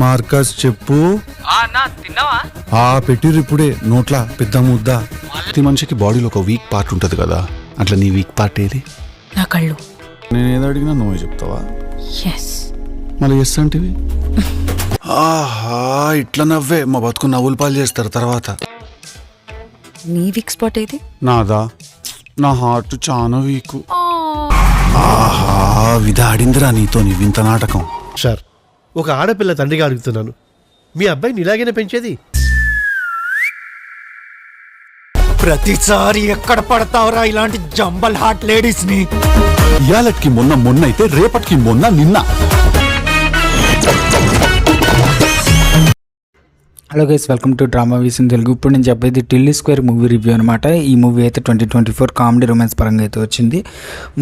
Marcus చెప్పు. తిన్నావా? పెట్టిర్రు ఇప్పుడే నోట్లా పెద్ద ముద్ద. ప్రతి మనిషికి బాడీలో ఒక వీక్ పార్ట్ ఉంటుంది కదా, అట్లా నీ వీక్ పార్ట్ ఏది? నా కళ్ళు. నేను ఏదో అడిగినా నువ్వే చెప్తావా? ఎస్. మళ్ళీ ఎస్ అంటివి. ఆహా, ఇట్లా నవ్వే మా బతుకు నవ్వులు పాలు చేస్తారు తర్వాత. నీ వీక్ స్పాట్ ఏది? నాదా? నా హార్ట్ చాలా వీక్. ఆహా, విధ ఆడిందిరా నీతో నీ వింత నాటకం. సార్, ఒక ఆడపిల్ల తండ్రిగా అడుగుతున్నాను, మీ అబ్బాయిని ఇలాగైనా పెంచేది? ప్రతిసారి ఎక్కడ పడతావురా ఇలాంటి జంబల్ హార్ట్ లేడీస్ ని? ఇయాలకి మొన్న అయితే రేపటికి నిన్న. Hello guys, welcome to drama వీస్ ఇన్ తెలుగు. ఇప్పుడు నేను చెప్పేది టిల్లీ స్క్వేర్ మూవీ రివ్యూ అనమాట. ఈ మూవీ అయితే 2024 కామెడీ రొమాన్స్ పరంగా అయితే వచ్చింది.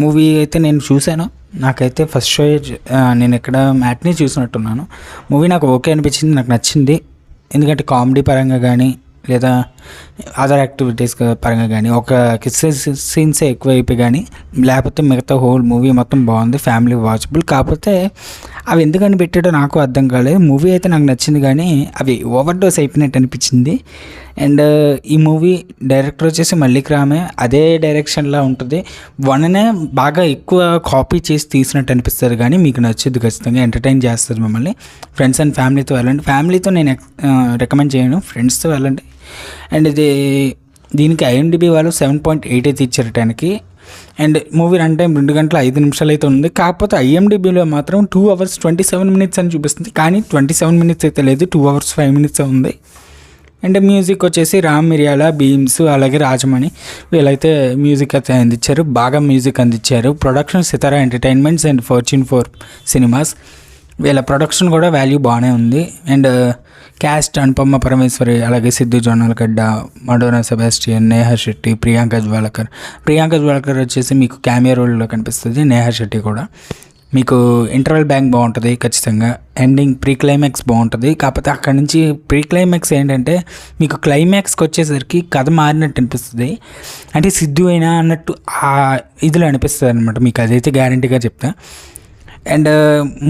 మూవీ అయితే నేను చూశాను. నాకైతే ఫస్ట్ షో నేను ఇక్కడ మ్యాట్ని చూసినట్టున్నాను. మూవీ నాకు ఓకే అనిపించింది, నాకు నచ్చింది. ఎందుకంటే కామెడీ పరంగా కానీ లేదా అదర్ యాక్టివిటీస్ పరంగా కానీ ఒక కిస్సెస్ సీన్సే ఎక్కువైపోయి కానీ లేకపోతే మిగతా హోల్ మూవీ మొత్తం బాగుంది, ఫ్యామిలీ వాచబుల్. కాకపోతే అవి ఎందుకని పెట్టాడో నాకు అర్థం కాలేదు. మూవీ అయితే నాకు నచ్చింది కానీ అవి ఓవర్ డోస్ అయిపోయినట్టు అనిపించింది. అండ్ ఈ మూవీ డైరెక్టర్ వచ్చేసి మల్లిక్ రామే, అదే డైరెక్షన్లా ఉంటుంది. వన్నే బాగా ఎక్కువ కాపీ చేసి తీసినట్టు అనిపిస్తుంది కానీ మీకు నచ్చుద్ది, ఖచ్చితంగా ఎంటర్టైన్ చేస్తుంది మిమ్మల్ని. ఫ్రెండ్స్ అండ్ ఫ్యామిలీతో వెళ్ళండి. ఫ్యామిలీతో నేను రికమెండ్ చేయను, ఫ్రెండ్స్తో వెళ్ళండి. అండ్ దీనికి IMDb వాళ్ళు 7.8 అయితే ఇచ్చారు 10కి. అండ్ మూవీ రన్ టైం 2 గంటల 5 నిమిషాలు అయితే ఉంది. కాకపోతే IMDbలో మాత్రం 2 hours 27 minutes అని చూపిస్తుంది, కానీ 27 minutes అయితే లేదు, 2 hours 5 minutes ఉంది. అండ్ మ్యూజిక్ వచ్చేసి రామ్ మిరియాల, బీమ్స్, అలాగే రాజమణి వీళ్ళైతే మ్యూజిక్ అయితే అందించారు, బాగా మ్యూజిక్ అందించారు. Production Sithara entertainments and fortune 4 cinemas, వీళ్ళ ప్రొడక్షన్ కూడా వాల్యూ బాగానే ఉంది. అండ్ క్యాస్ట్ అనుపమ పరమేశ్వరి, అలాగే సిద్ధు జొన్నలగడ్డ, మడోనా సెబాస్టియన్, నేహా శెట్టి, ప్రియాంక జ్వాలకర్ వచ్చేసి మీకు క్యామియో రోల్లో కనిపిస్తుంది. నేహా శెట్టి కూడా మీకు ఇంటర్వెల్ బ్యాంక్ బాగుంటుంది ఖచ్చితంగా. ఎండింగ్ ప్రీ క్లైమాక్స్ బాగుంటుంది. కాకపోతే అక్కడి నుంచి ప్రీ క్లైమాక్స్ ఏంటంటే మీకు క్లైమాక్స్కి వచ్చేసరికి కథ మారినట్టు అనిపిస్తుంది, అంటే సిద్ధు అయినా అన్నట్టు ఆ ఇదిలో అనిపిస్తుంది అనమాట. మీకు అదైతే గ్యారంటీగా చెప్తా. అండ్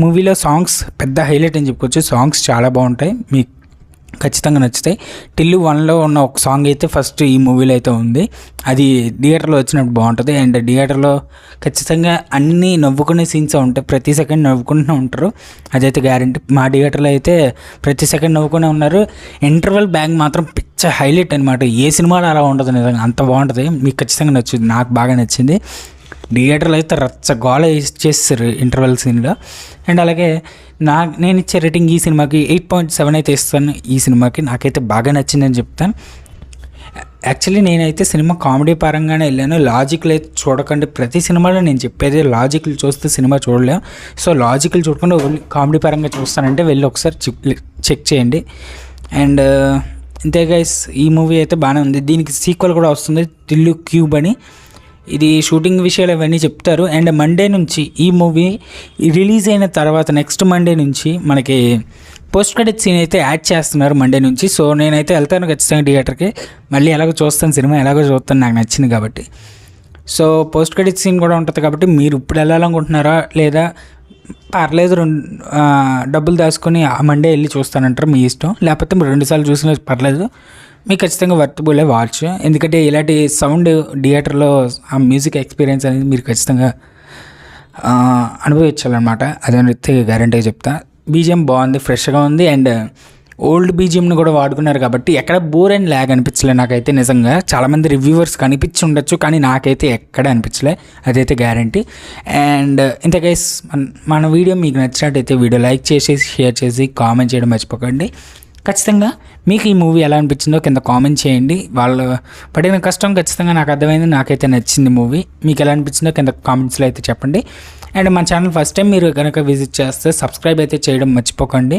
మూవీలో సాంగ్స్ పెద్ద హైలైట్ అని చెప్పుకోవచ్చు. సాంగ్స్ చాలా బాగుంటాయి, మీకు ఖచ్చితంగా నచ్చుతాయి. టిల్లు 1లో ఉన్న ఒక సాంగ్ అయితే ఫస్ట్ ఈ మూవీలో అయితే ఉంది, అది థియేటర్లో వచ్చినప్పుడు బాగుంటుంది. అండ్ థియేటర్లో ఖచ్చితంగా అన్నీ నవ్వుకునే సీన్స్ ఉంటాయి, ప్రతి సెకండ్ నవ్వుకుంటూ ఉంటారు, అదైతే గ్యారంటీ. మా థియేటర్లో అయితే ప్రతి సెకండ్ నవ్వుకునే ఉన్నారు. ఇంటర్వెల్ బ్యాంక్ మాత్రం పిచ్చ హైలైట్ అనమాట. ఏ సినిమాలో అలా ఉండదు, నిజంగా అంత బాగుంటుంది, మీకు ఖచ్చితంగా నచ్చుతుంది, నాకు బాగా నచ్చింది. థియేటర్లో అయితే రచ్చగోళ చేస్తారు ఇంటర్వెల్ సీన్లో. అండ్ అలాగే నేను ఇచ్చే రేటింగ్ ఈ సినిమాకి 8.7 అయితే ఇస్తాను. ఈ సినిమాకి నాకైతే బాగా నచ్చిందని చెప్తాను. యాక్చువల్లీ నేనైతే సినిమా కామెడీ పరంగానే వెళ్ళాను, లాజిక్లు అయితే చూడకండి. ప్రతి సినిమాలో నేను చెప్పేది లాజిక్లు చూస్తే సినిమా చూడలేము. సో లాజిక్లు చూడకుండా కామెడీ పరంగా చూస్తానంటే వెళ్ళి ఒకసారి చెక్ చేయండి. అండ్ ఇంతే గైస్, ఈ మూవీ అయితే బాగానే ఉంది. దీనికి సీక్వెల్ కూడా వస్తుంది, టిల్లు క్యూబ్ అని. ఇది షూటింగ్ విషయాలు అవన్నీ చెప్తారు. అండ్ మండే నుంచి ఈ మూవీ రిలీజ్ అయిన తర్వాత నెక్స్ట్ మండే నుంచి మనకి పోస్ట్ క్రెడిట్ సీన్ అయితే యాడ్ చేస్తున్నారు మండే నుంచి. సో నేనైతే వెళ్తాను ఖచ్చితంగా థియేటర్కి, మళ్ళీ ఎలాగో చూస్తాను, సినిమా ఎలాగో చూస్తాను, నాకు నచ్చింది కాబట్టి. సో పోస్ట్ క్రెడిట్ సీన్ కూడా ఉంటుంది కాబట్టి మీరు ఇప్పుడు వెళ్ళాలనుకుంటున్నారా లేదా పర్లేదు, డబ్బులు దాచుకొని ఆ మండే వెళ్ళి చూస్తానంటారు, మీ ఇష్టం. లేకపోతే మీరు 2 సార్లు చూసినా పర్లేదు, మీకు ఖచ్చితంగా వర్తబులే వాచ్. ఎందుకంటే ఇలాంటి సౌండ్ థియేటర్లో ఆ మ్యూజిక్ ఎక్స్పీరియన్స్ అనేది మీరు ఖచ్చితంగా అనుభవించాలన్నమాట, అదైతే గ్యారంటీగా చెప్తా. బీజిఎం బాగుంది, ఫ్రెష్గా ఉంది. అండ్ ఓల్డ్ బీజిఎంని కూడా వాడుకున్నారు కాబట్టి ఎక్కడ బోర్ అండ్ ల్యాగ్ అనిపించలే నాకైతే. నిజంగా చాలామంది రివ్యూవర్స్ కనిపించి ఉండొచ్చు, కానీ నాకైతే ఎక్కడ అనిపించలే, అదైతే గ్యారంటీ. అండ్ ఇంత గైస్, మన వీడియో మీకు నచ్చినట్టయితే వీడియో లైక్ చేసి షేర్ చేసి కామెంట్ చేయడం మర్చిపోకండి. ఖచ్చితంగా మీకు ఈ మూవీ ఎలా అనిపించిందో కింద కామెంట్ చేయండి. వాళ్ళు పడిన కష్టం ఖచ్చితంగా నాకు అర్థమైంది, నాకైతే నచ్చింది మూవీ. మీకు ఎలా అనిపించిందో కింద కామెంట్స్లో అయితే చెప్పండి. అండ్ మన ఛానల్ ఫస్ట్ టైం మీరు కనుక విజిట్ చేస్తే సబ్స్క్రైబ్ అయితే చేయడం మర్చిపోకండి.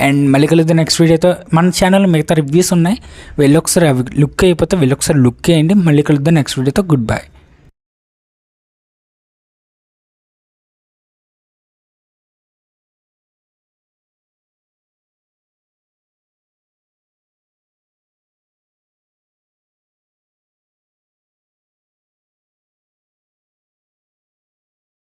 అండ్ మళ్ళీ కలుద్దాం నెక్స్ట్ వీడియోతో. మన ఛానల్లో మిగతా రివ్యూస్ ఉన్నాయి, వెళ్ళొకసారి అవి లుక్ అయిపోతే వెళ్ళొకసారి లుక్ చేయండి. మళ్ళీ కలుద్దాం నెక్స్ట్ వీడియోతో. Good bye.